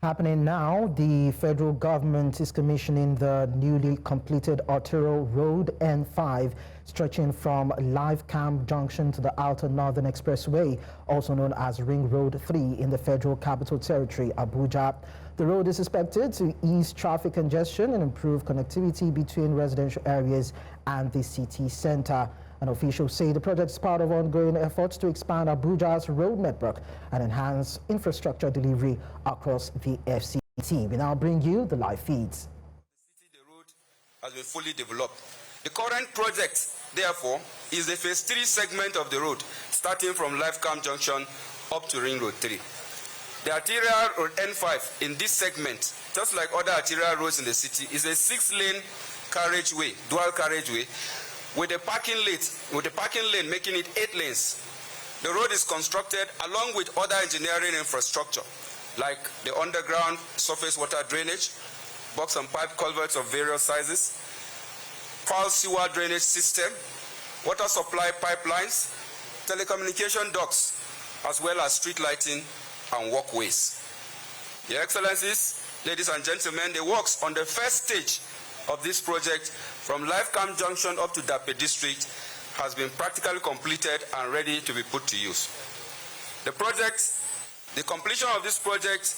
Happening now, the federal government is commissioning the newly completed Arterial Road N5, stretching from Live Camp Junction to the Outer Northern Expressway, also known as Ring Road 3 in the Federal Capital Territory, Abuja. The road is expected to ease traffic congestion and improve connectivity between residential areas and the city center. An official say the project is part of ongoing efforts to expand Abuja's road network and enhance infrastructure delivery across the FCT. We now bring you the live feeds. The road has been fully developed. The current project, therefore, is the phase 3 segment of the road, starting from Live Camp Junction up to Ring Road 3. The Arterial Road N5 in this segment, just like other arterial roads in the city, is a 6-lane carriageway, dual carriageway, with a parking lane making it 8 lanes. The road is constructed along with other engineering infrastructure, like the underground surface water drainage, box and pipe culverts of various sizes, foul sewer drainage system, water supply pipelines, telecommunication ducts, as well as street lighting and walkways. Your Excellencies, ladies and gentlemen, the works on the first stage of this project from Live Camp Junction up to Dape District has been practically completed and ready to be put to use. The completion of this project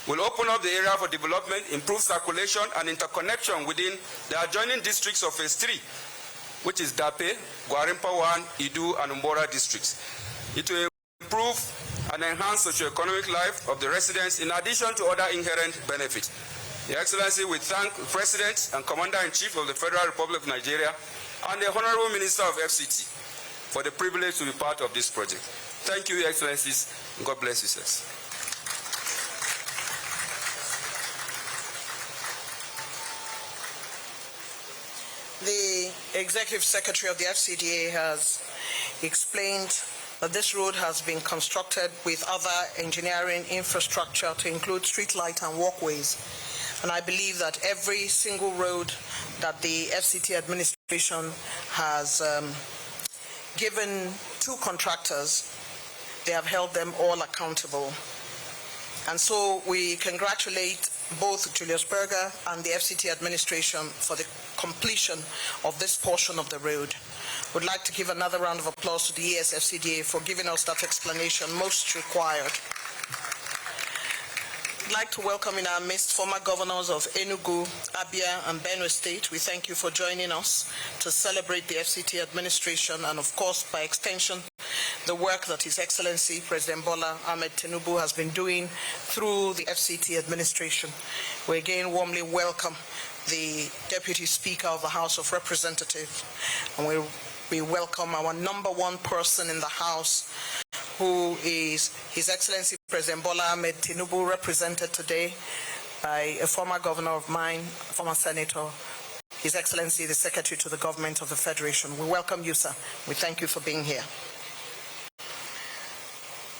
will open up the area for development, improve circulation and interconnection within the adjoining districts of Phase 3, which is Dape, Gwarimpa 1, Idu and Umbora districts. It will improve and enhance socio-economic life of the residents in addition to other inherent benefits. Your Excellency, we thank the President and Commander-in-Chief of the Federal Republic of Nigeria and the Honorable Minister of FCT for the privilege to be part of this project. Thank you, Your Excellencies, and God bless you, sirs. The Executive Secretary of the FCDA has explained that this road has been constructed with other engineering infrastructure to include street light and walkways. And I believe that every single road that the FCT administration has given to contractors, they have held them all accountable. And so we congratulate both Julius Berger and the FCT administration for the completion of this portion of the road. Would like to give another round of applause to the ESFCDA for giving us that explanation most required. I'd like to welcome in our midst former governors of Enugu, Abia, and Benue State. We thank you for joining us to celebrate the FCT administration and, of course, by extension, the work that His Excellency President Bola Ahmed Tinubu has been doing through the FCT administration. We again warmly welcome the Deputy Speaker of the House of Representatives, and we welcome our #1 person in the House, who is His Excellency President Bola Ahmed Tinubu, represented today by a former governor of mine, former senator, His Excellency the Secretary to the Government of the Federation. We welcome you, sir. We thank you for being here.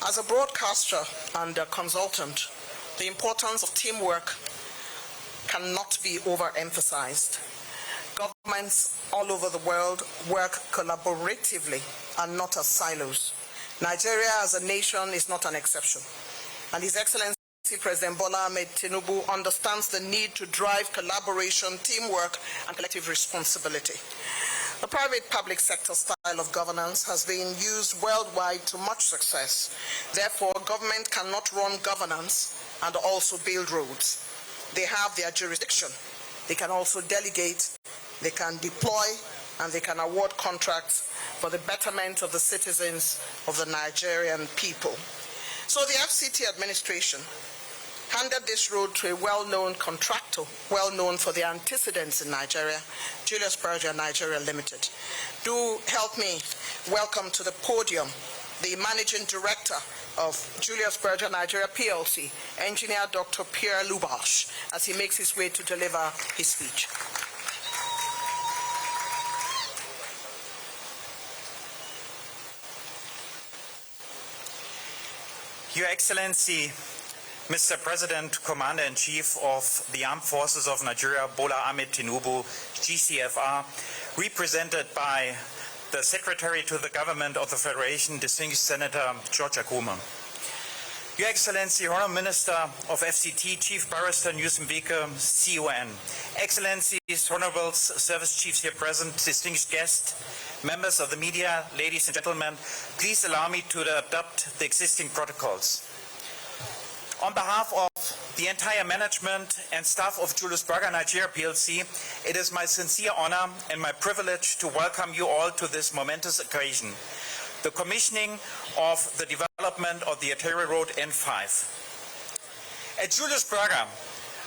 As a broadcaster and a consultant, the importance of teamwork cannot be overemphasized. Governments all over the world work collaboratively and not as silos. Nigeria as a nation is not an exception. And His Excellency President Bola Ahmed Tinubu understands the need to drive collaboration, teamwork, and collective responsibility. The private-public sector style of governance has been used worldwide to much success. Therefore, government cannot run governance and also build roads. They have their jurisdiction. They can also delegate, they can deploy, and they can award contracts for the betterment of the citizens of the Nigerian people. So the FCT administration handed this road to a well-known contractor, well-known for their antecedents in Nigeria, Julius Berger Nigeria Limited. Do help me welcome to the podium the Managing Director of Julius Berger Nigeria PLC, Engineer Dr. Pierre Lubash, as he makes his way to deliver his speech. Your Excellency, Mr. President, Commander-in-Chief of the Armed Forces of Nigeria, Bola Ahmed Tinubu, GCFR, represented by the Secretary to the Government of the Federation, distinguished Senator George Akuma. Your Excellency, Honourable Minister of FCT, Chief Barrister Newsom Wike, CON. Excellencies, Honourables, Service Chiefs here present, distinguished guests, members of the media, ladies and gentlemen, please allow me to adopt the existing protocols. On behalf of the entire management and staff of Julius Berger Nigeria PLC, it is my sincere honor and my privilege to welcome you all to this momentous occasion, the commissioning of the development of the Arterial Road N5. At Julius Berger,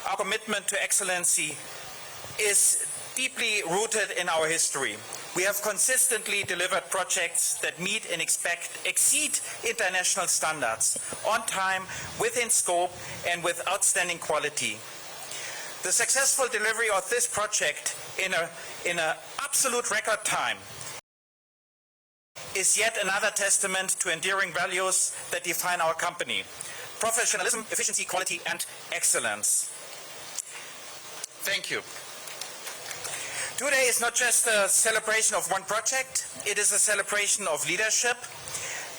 our commitment to excellency is deeply rooted in our history. We have consistently delivered projects that meet and exceed international standards, on time, within scope, and with outstanding quality. The successful delivery of this project in an absolute record time is yet another testament to enduring values that define our company: professionalism, efficiency, quality, and excellence. Thank you. Today is not just a celebration of one project, it is a celebration of leadership.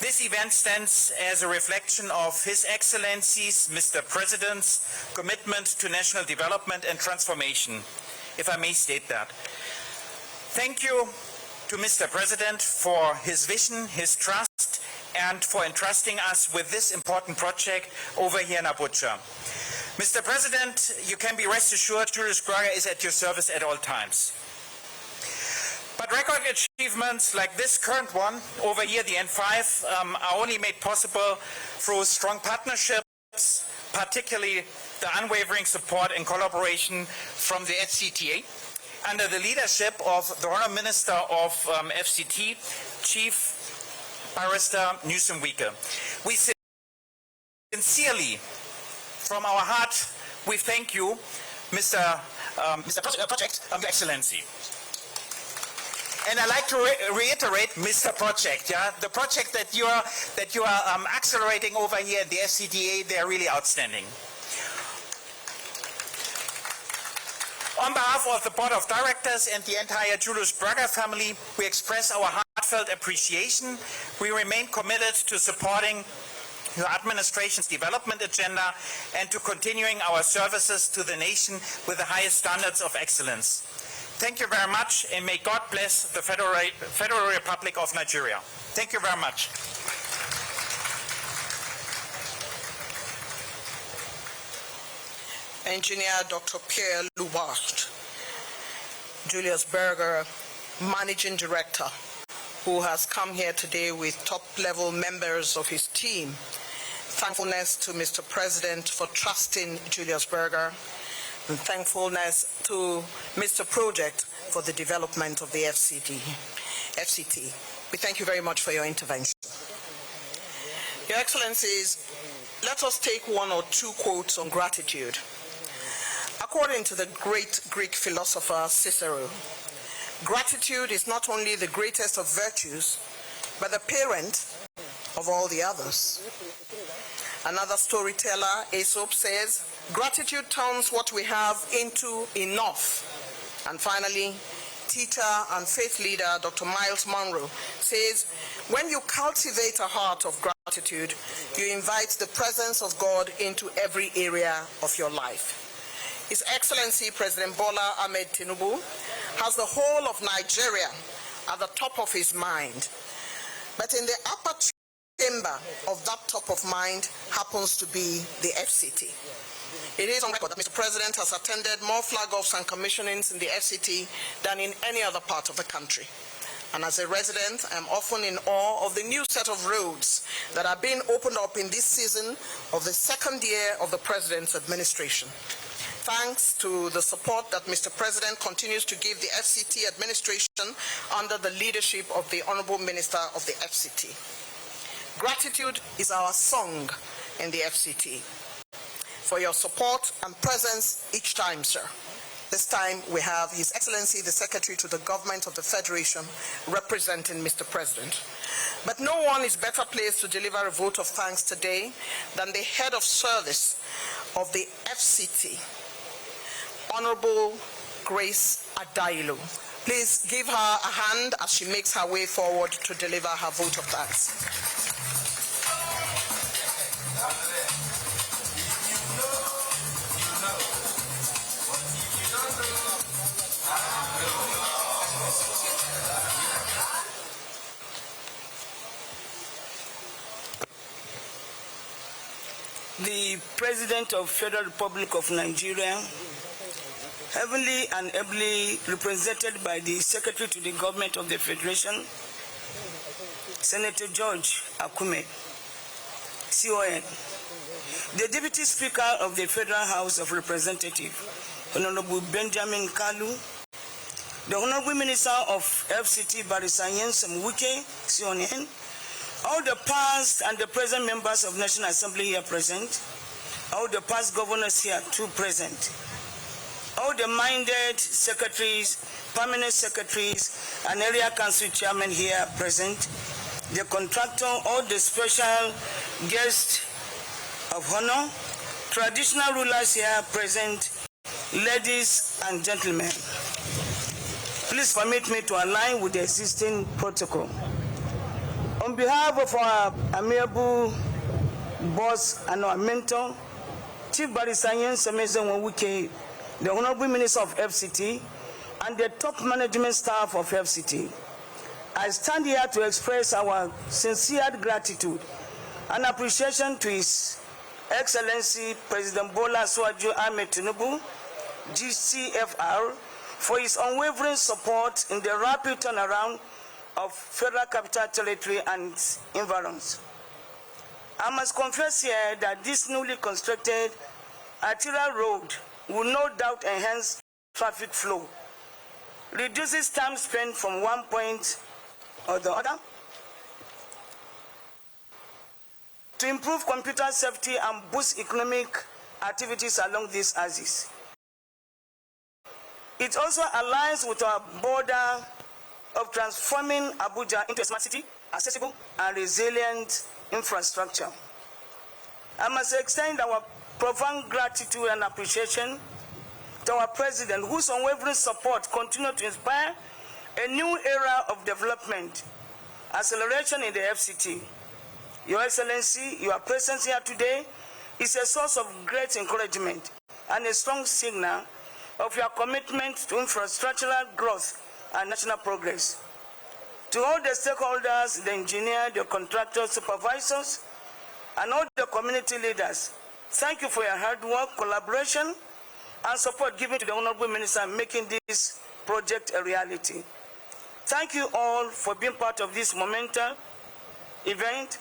This event stands as a reflection of His Excellency's Mr. President's commitment to national development and transformation, if I may state that. Thank you to Mr. President for his vision, his trust, and for entrusting us with this important project over here in Abuja. Mr. President, you can be rest assured Julius Berger is at your service at all times. But record achievements like this current one, over here, the N5, are only made possible through strong partnerships, particularly the unwavering support and collaboration from the FCTA, under the leadership of the Honourable Minister of FCT, Chief Barrister Newsom Wike. We sincerely, from our heart, we thank you, Mr. Project, Your Excellency. And I'd like to reiterate, Mr. Project, yeah, the project that you are accelerating over here at the FCTA, they are really outstanding. On behalf of the Board of Directors and the entire Julius Berger family, we express our heartfelt appreciation. We remain committed to supporting your administration's development agenda and to continuing our services to the nation with the highest standards of excellence. Thank you very much, and may God bless the Federal Republic of Nigeria. Thank you very much. Engineer Dr. Pierre Loubart, Julius Berger, Managing Director, who has come here today with top-level members of his team. Thankfulness to Mr. President for trusting Julius Berger, and thankfulness to Mr. Project for the development of the FCT. We thank you very much for your intervention. Your Excellencies, let us take one or two quotes on gratitude. According to the great Greek philosopher Cicero, gratitude is not only the greatest of virtues, but the parent of all the others. Another storyteller, Aesop, says, gratitude turns what we have into enough. And finally, teacher and faith leader Dr. Miles Monroe says, when you cultivate a heart of gratitude, you invite the presence of God into every area of your life. His Excellency President Bola Ahmed Tinubu has the whole of Nigeria at the top of his mind. But in the upper chamber of that top of mind happens to be the FCT. It is on record that Mr. President has attended more flag-offs and commissionings in the FCT than in any other part of the country. And as a resident, I am often in awe of the new set of roads that are being opened up in this season of the second year of the President's administration. Thanks to the support that Mr. President continues to give the FCT administration under the leadership of the Honorable Minister of the FCT. Gratitude is our song in the FCT. For your support and presence each time, sir. This time we have His Excellency the Secretary to the Government of the Federation representing Mr. President. But no one is better placed to deliver a vote of thanks today than the head of service of the FCT, Honorable Grace Adailu. Please give her a hand as she makes her way forward to deliver her vote of thanks. The President of Federal Republic of Nigeria, heavily and ably represented by the Secretary to the Government of the Federation, Senator George Akume, CON, the Deputy Speaker of the Federal House of Representatives, Honorable Benjamin Kalu, the Honorable Minister of FCT, Barrister Nyesom Wike, CON, all the past and the present members of National Assembly here present, all the past governors here too present, all the minded secretaries, permanent secretaries, and area council chairmen here present, the contractor, all the special guests of honor, traditional rulers here present, ladies and gentlemen. Please permit me to align with the existing protocol. On behalf of our amiable boss and our mentor, Chief Barrister Nyesom Wike, the Honorable Minister of FCT, and the top management staff of FCT, I stand here to express our sincere gratitude and appreciation to His Excellency President Bola Ahmed Ahmed Tinubu, GCFR, for his unwavering support in the rapid turnaround of Federal Capital Territory and its environs. I must confess here that this newly constructed arterial road will no doubt enhance traffic flow, reduces time spent from one point or the other, to improve computer safety and boost economic activities along these axes. It also aligns with our border of transforming Abuja into a smart city, accessible and resilient infrastructure. I must extend our profound gratitude and appreciation to our President, whose unwavering support continues to inspire a new era of development, acceleration in the FCT. Your Excellency, your presence here today is a source of great encouragement and a strong signal of your commitment to infrastructural growth and national progress. To all the stakeholders, the engineers, the contractors, supervisors, and all the community leaders, thank you for your hard work, collaboration, and support given to the Honorable Minister in making this project a reality. Thank you all for being part of this momentous event.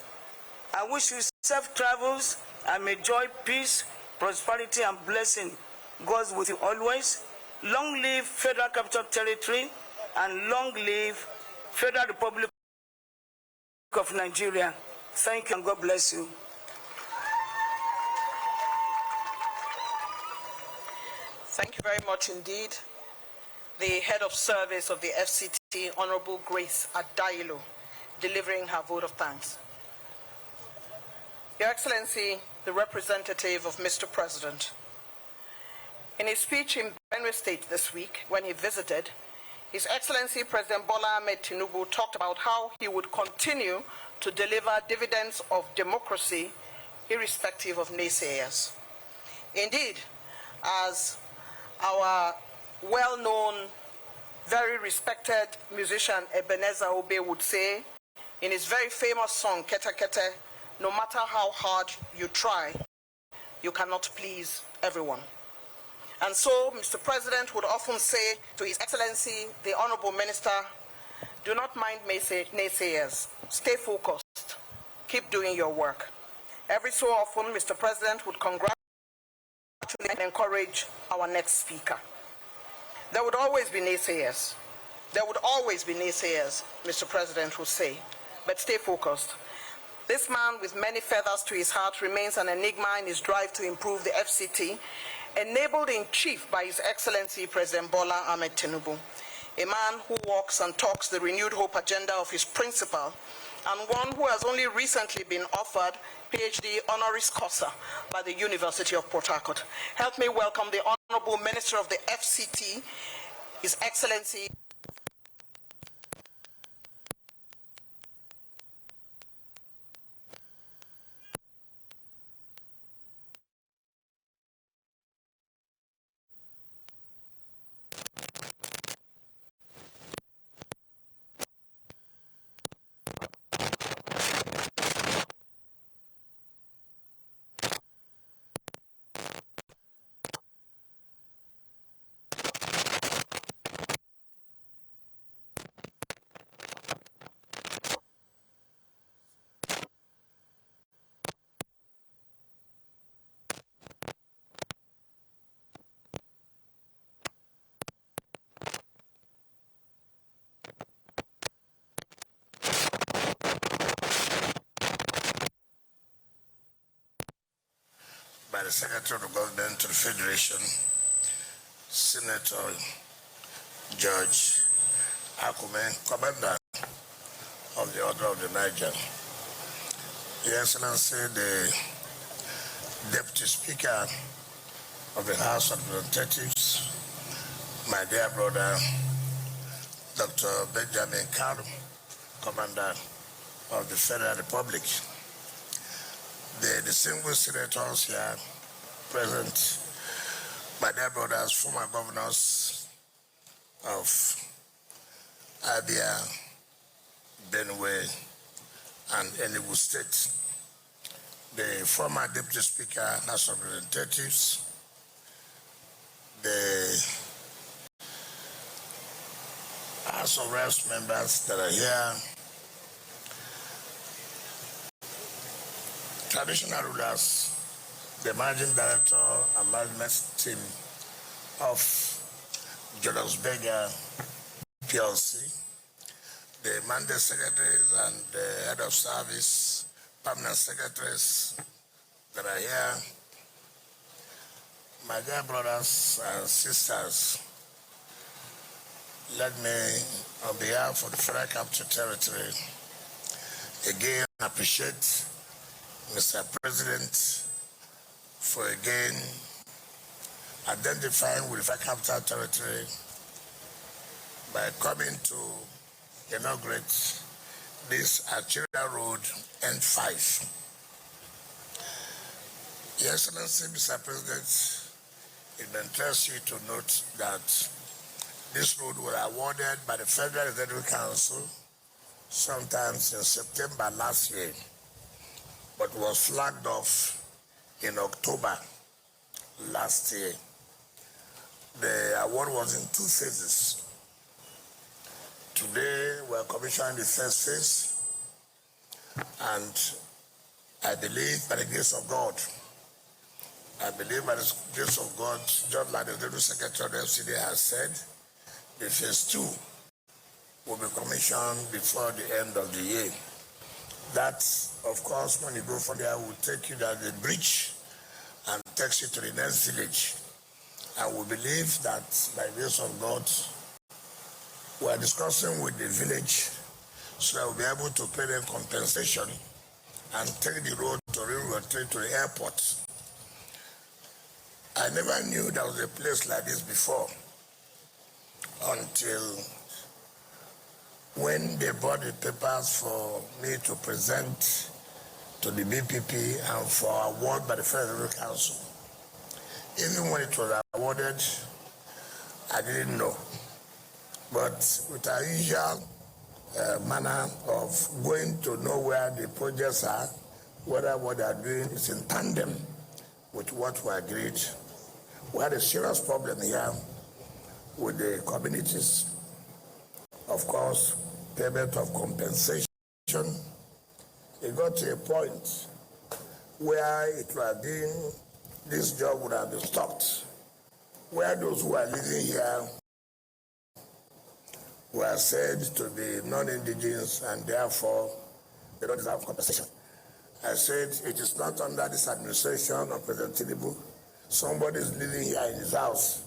I wish you safe travels and may joy, peace, prosperity, and blessing goes with you always. Long live Federal Capital Territory and long live Federal Republic of Nigeria. Thank you and God bless you. Thank you very much indeed. The head of service of the FCT, Honorable Grace Adailo, delivering her vote of thanks. Your Excellency, the representative of Mr. President, in his speech in Benue State this week, when he visited, His Excellency President Bola Ahmed Tinubu talked about how he would continue to deliver dividends of democracy irrespective of naysayers. Indeed, as our well-known, very respected musician Ebenezer Obey would say in his very famous song, Kete Kete, no matter how hard you try, you cannot please everyone. And so, Mr. President would often say to His Excellency, the Honorable Minister, do not mind naysayers. Stay focused. Keep doing your work. Every so often, Mr. President would congratulate and encourage our next speaker. There would always be naysayers. There would always be naysayers, Mr. President would say, but stay focused. This man with many feathers to his heart remains an enigma in his drive to improve the FCT, enabled in chief by His Excellency President Bola Ahmed Tinubu, a man who walks and talks the renewed hope agenda of his principal, and one who has only recently been offered PhD honoris causa by the University of Port Harcourt. Help me welcome the Honorable Minister of the FCT, His Excellency. the Secretary of Government to the Federation, Senator George Akume, Commander of the Order of the Niger, Your Excellency, the Deputy Speaker of the House of Representatives, my dear brother, Dr. Benjamin Kalu, Commander of the Federal Republic, the distinguished senators here present, my dear brothers, former governors of Abia, Benue, and Enugu State, the former Deputy Speaker, House of Representatives, the House of Reps members that are here, traditional rulers, the Managing Director and Management Team of Julius Berger PLC, the Mandate Secretaries and the Head of Service, Permanent Secretaries that are here, my dear brothers and sisters, let me, on behalf of the Federal Capital Territory, again appreciate Mr. President for again identifying with the Federal Capital Territory by coming to inaugurate this Arterial Road N5. Your Excellency, Mr. President, it may interest you to note that this road was awarded by the Federal Executive Council sometimes in September last year, but was flagged off in October last year. The award was in 2 phases. Today, we're commissioning the first phase, and I believe by the grace of God, just like the Deputy Secretary of the FCD has said, the phase 2 will be commissioned before the end of the year. That, of course, when you go from there, will take you down the bridge and takes you to the next village. And we believe that by the grace of God, we are discussing with the village so that we'll be able to pay them compensation and take the road to Railroad 3 to the airport. I never knew there was a place like this before until when they brought the papers for me to present to the BPP and for award by the Federal Council. Even when it was awarded, I didn't know. But with our usual manner of going to know where the projects are, whether what they are doing is in tandem with what we agreed, we had a serious problem here with the communities. Of course, payment of compensation. It got to a point where it would have been, this job would have been stopped, where those who are living here were said to be non-indigenous and therefore they don't deserve compensation. I said it is not under this administration of President Tinubu. Somebody is living here in his house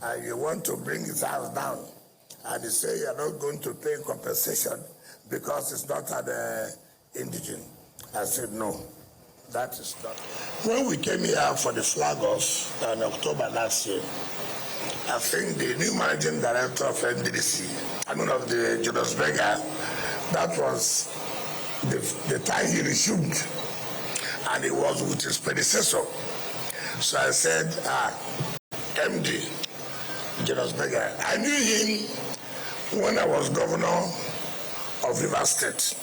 and you want to bring his house down and you say you're not going to pay compensation because it's not an indigent. I said no, that is not. When we came here for the flag off in October last year, I think the new managing director of NDDC, of the Julius Berger, that was the time he resumed, and it was with his predecessor. So I said, MD, Julius Berger, I knew him when I was governor of Rivers State.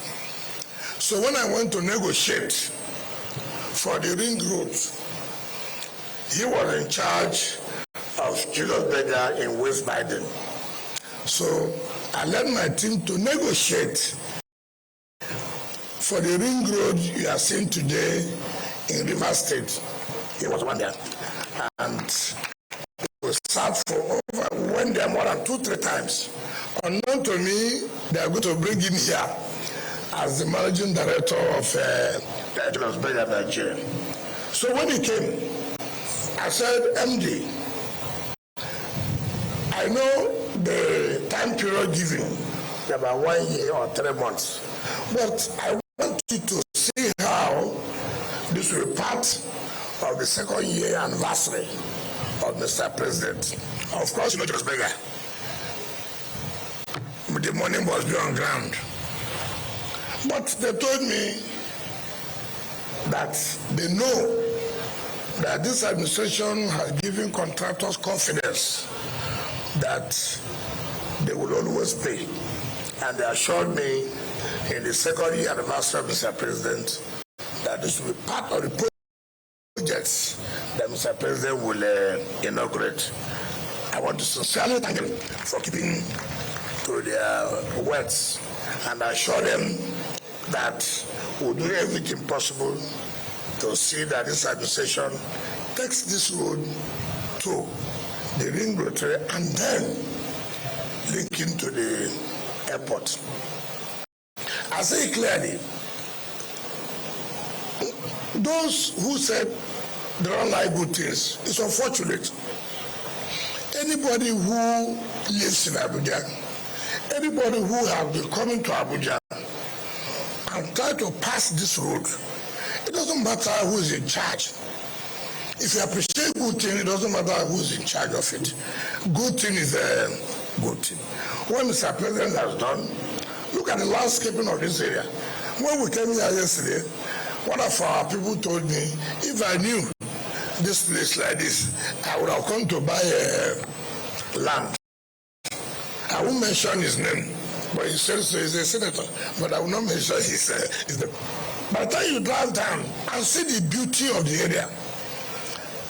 So when I went to negotiate for the ring road, he was in charge of Julius Berger in West Biden. So I led my team to negotiate for the ring road you are seeing today in Rivers State. He was one there. And we sat for over, went there more than 2-3 times. Unknown to me, they are going to bring him here as the managing director of Julius Berger Nigeria. So when he came, I said, MD, I know the time period given, about 1 year or 3 months, but I want you to see how this will be part of the 2nd year anniversary of Mr. President. Of course, you know, just bigger. The money must be on ground. But they told me that they know that this administration has given contractors confidence that they will always pay. And they assured me in the 2nd year anniversary of Mr. President that this will be part of the projects that Mr. President will inaugurate. I want to sincerely thank them for keeping to their words and assure them that we'll do everything possible to see that this administration takes this road to the ring road and then link into the airport. I say clearly, those who said they don't like good things, it's unfortunate. Anybody who lives in Abuja, anybody who has been coming to Abuja and try to pass this road, it doesn't matter who is in charge. If you appreciate good thing, it doesn't matter who is in charge of it. Good thing is a good thing. What Mr. President has done, look at the landscaping of this area. When we came here yesterday, one of our people told me, if I knew this place like this, I would have come to buy land. I won't mention his name, but he says so he's a senator, but I will not mention his name. By the time you drive down and see the beauty of the area,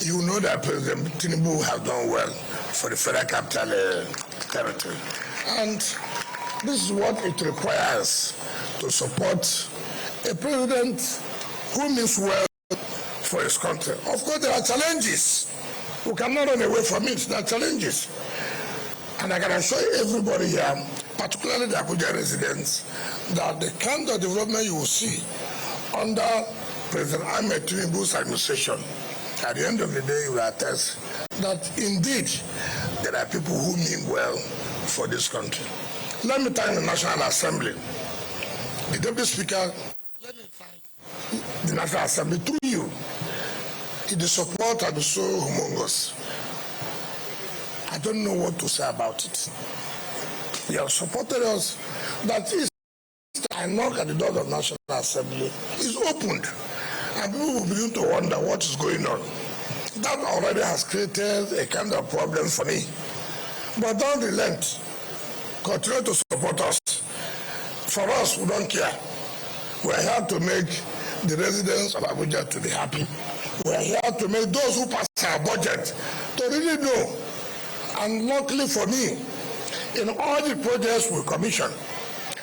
you know that President Tinubu has done well for the Federal Capital Territory. And this is what it requires to support a president who means well for his country. Of course, there are challenges. We cannot run away from it. There are challenges. And I can assure everybody here, particularly the Abuja residents, that the kind of development you will see under President Ahmed Tinubu's administration, at the end of the day, you will attest that indeed there are people who mean well for this country. Let me thank the National Assembly, the Deputy Speaker. Let me thank the National Assembly through you. The support has been so humongous. I don't know what to say about it. You have supported us. That is, I knock at the door of the National Assembly is opened, and people will begin to wonder what is going on. That already has created a kind of problem for me. But don't relent. Continue to support us. For us, we don't care. We are here to make the residents of Abuja to be happy. We are here to make those who pass our budget to really know. And luckily for me, in all the projects we commission,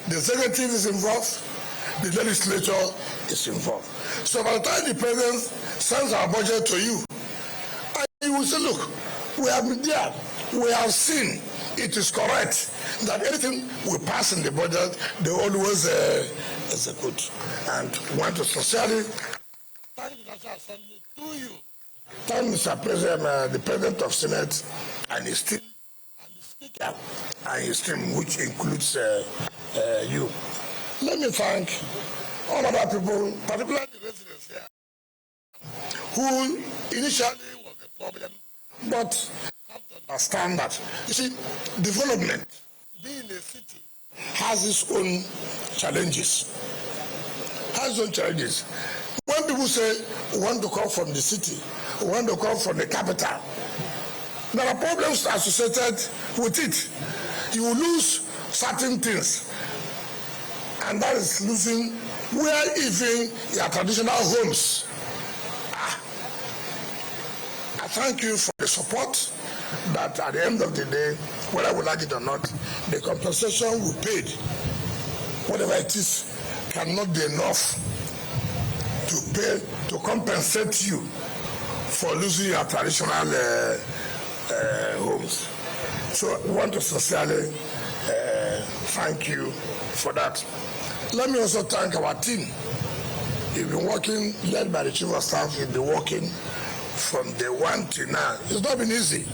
the executive is involved, the legislature is involved. So by the time the president sends our budget to you, and you will say, look, we have been there, we have seen it is correct that anything we pass in the budget, they always execute. And want to sincerely thank the National Assembly through you. Thank Mr. President, the President of Senate and his team, and the Speaker and his team, which includes you. Let me thank all other people, particularly the residents here, who initially was a problem, but have to understand that. You see, development, being a city, has its own challenges. When people say, we want to come from the city, we want to come from the capital, there are problems associated with it. You will lose certain things, and that is losing where even your traditional homes are. I thank you for the support, but at the end of the day, whether we like it or not, the compensation we paid, whatever it is, cannot be enough to pay, to compensate you for losing your traditional homes. So we want to sincerely thank you for that. Let me also thank our team. You've been working, led by the Chief of Staff, you've been working from day one to now. It's not been easy.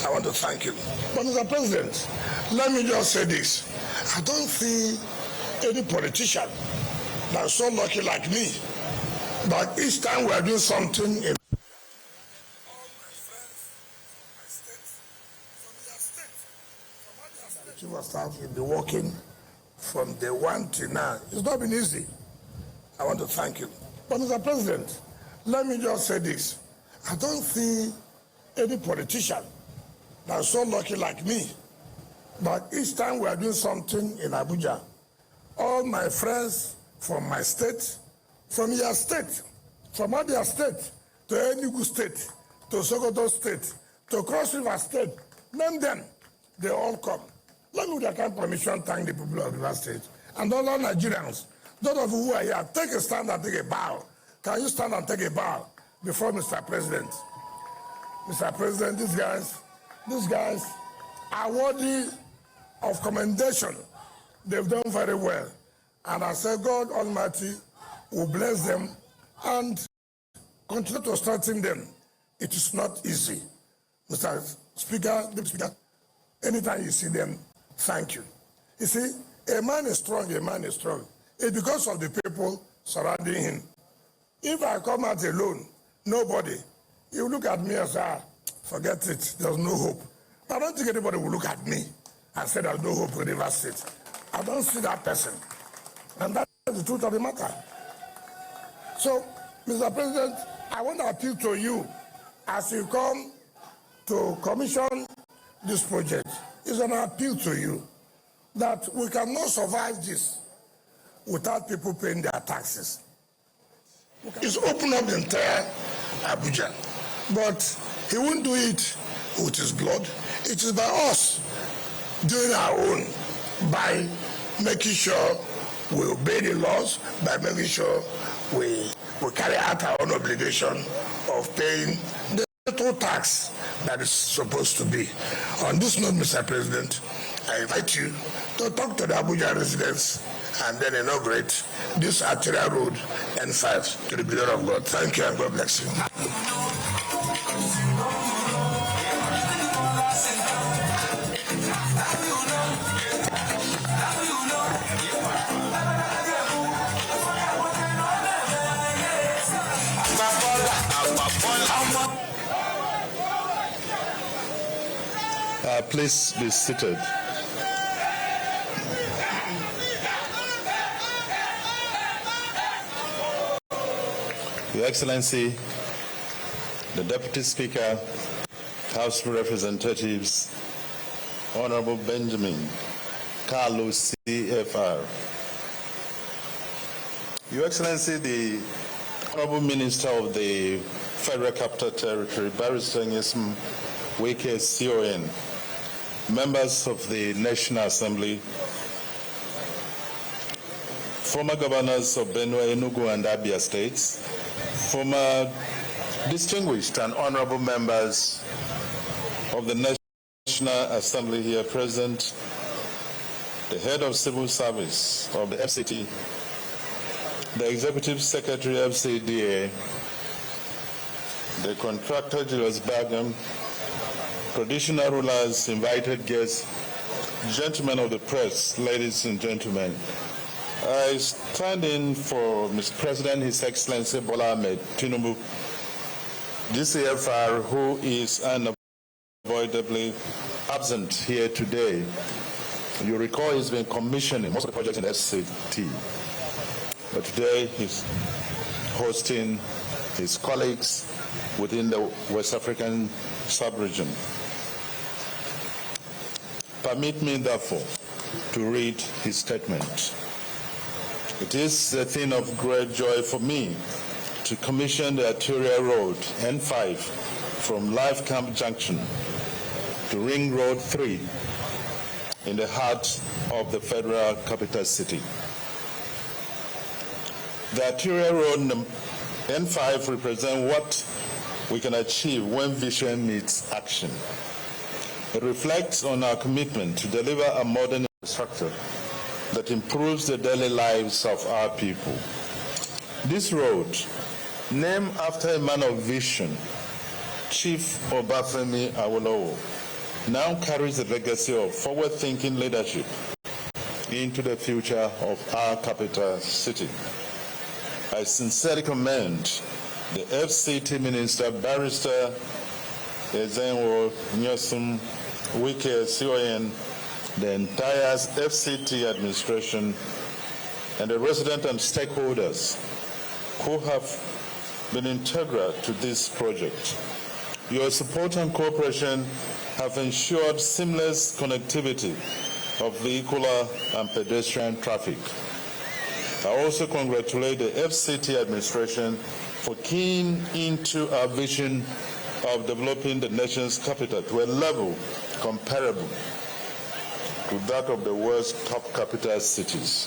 I want to thank you. But Mr. President, let me just say this. I don't see any politician that's so lucky like me. But each time we are doing something in Chief of Staff will be working from day one to now. It's not been easy. I want to thank you. But Mr. President, let me just say this. I don't see any politician that's so lucky like me. But each time we are doing something in Abuja, all my friends from my state, from your state, from Abia State, to Enugu State, to Sokoto State, to Cross River State, name them, they all come. Let me, with your kind permission, thank the people of River State and all our Nigerians. Those of you who are here, take a stand and take a bow. Can you stand and take a bow before Mr. President? Mr. President, these guys are worthy of commendation. They've done very well. And I say God Almighty will bless them and continue to strengthen them. It is not easy. Mr. Speaker, Deputy Speaker, anytime you see them, thank you. You see, a man is strong, a man is strong. It's because of the people surrounding him. If I come out alone, nobody, you look at me and say, forget it, there's no hope. I don't think anybody will look at me and say there's no hope in River State. I don't see that person. And that's the truth of the matter. So, Mr. President, I want to appeal to you as you come to commission this project. It's an appeal to you that we cannot survive this without people paying their taxes. It's opened up the entire Abuja, but he won't do it with his blood. It is by us doing our own, by making sure we obey the laws, by making sure we carry out our own obligation of paying the total tax that is supposed to be. On this note, Mr. President, I invite you to talk to the Abuja residents and then inaugurate this Arterial Road N5 to the glory of God. Thank you and God bless you. Please be seated. Your Excellency, the Deputy Speaker, House of Representatives, Honorable Benjamin Carlo CFR. Your Excellency, the Honorable Minister of the Federal Capital Territory, Barrister Nyesom Wike CON, members of the National Assembly, former governors of Benue, Enugu, and Abia states, former distinguished and honorable members of the National Assembly here present, the head of civil service of the FCT, the executive secretary FCDA, the contractor Julius Bergam, traditional rulers, invited guests, gentlemen of the press, ladies and gentlemen. I stand in for Mr. President, His Excellency Bola Ahmed Tinubu, GCFR, who is unavoidably absent here today. You recall he's been commissioning most of the projects in the FCT, but today he's hosting his colleagues within the West African sub-region. Permit me, therefore, to read his statement. It is a thing of great joy for me to commission the Arterial Road N5 from Life Camp Junction to Ring Road 3 in the heart of the Federal Capital City. The Arterial Road N5 represents what we can achieve when vision meets action. It reflects on our commitment to deliver a modern infrastructure that improves the daily lives of our people. This road named after a man of vision, Chief Obafemi Awolowo, now carries the legacy of forward-thinking leadership into the future of our capital city. I sincerely commend the FCT Minister, Barrister Ezenwo Nyosum Wike CON, the entire FCT administration, and the residents and stakeholders who have been integral to this project. Your support and cooperation have ensured seamless connectivity of vehicular and pedestrian traffic. I also congratulate the FCT administration for keying into our vision of developing the nation's capital to a level comparable to that of the world's top capital cities.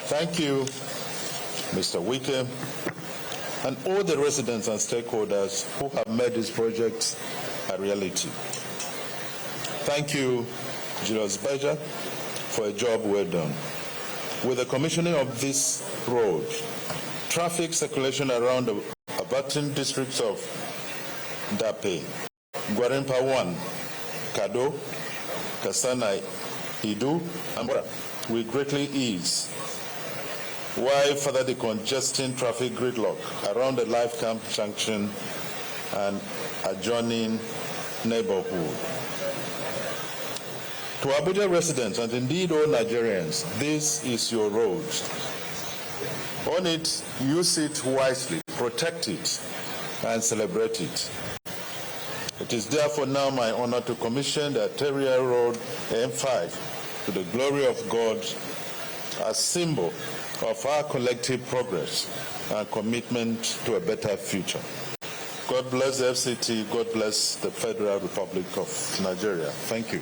Thank you, Mr. Wike, and all the residents and stakeholders who have made this project a reality. Thank you, Julius Berger, for a job well done. With the commissioning of this road, traffic circulation around the abutting districts of Dape, Gwarimpa 1, Kado, Kasana, Idu, and Bora will greatly ease, while further decongesting traffic gridlock around the Life Camp Junction and adjoining neighborhood. To Abuja residents and indeed all Nigerians, this is your road. On it, use it wisely, protect it, and celebrate it. It is therefore now my honor to commission the Arterial Road M5 to the glory of God, a symbol of our collective progress and commitment to a better future. God bless the FCT, God bless the Federal Republic of Nigeria. Thank you.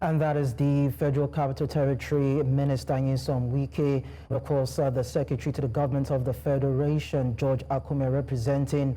And that is the Federal Capital Territory Minister Nyesom Wike, of course, the Secretary to the Government of the Federation, George Akume, representing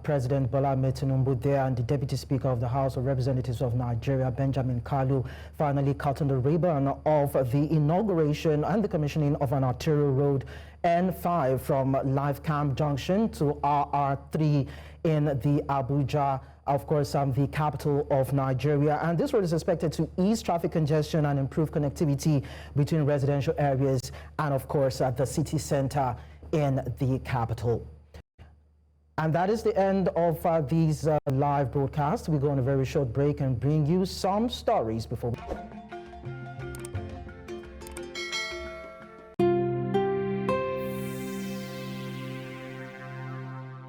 President Bola Ahmed Tinubu there, and the Deputy Speaker of the House of Representatives of Nigeria, Benjamin Kalu, finally cutting the ribbon of the inauguration and the commissioning of an arterial road N5 from Live Camp Junction to RR3 in the Abuja, of course, the capital of Nigeria. And this road is expected to ease traffic congestion and improve connectivity between residential areas and, of course, the city center in the capital. And that is the end of these live broadcasts. We go on a very short break and bring you some stories before we...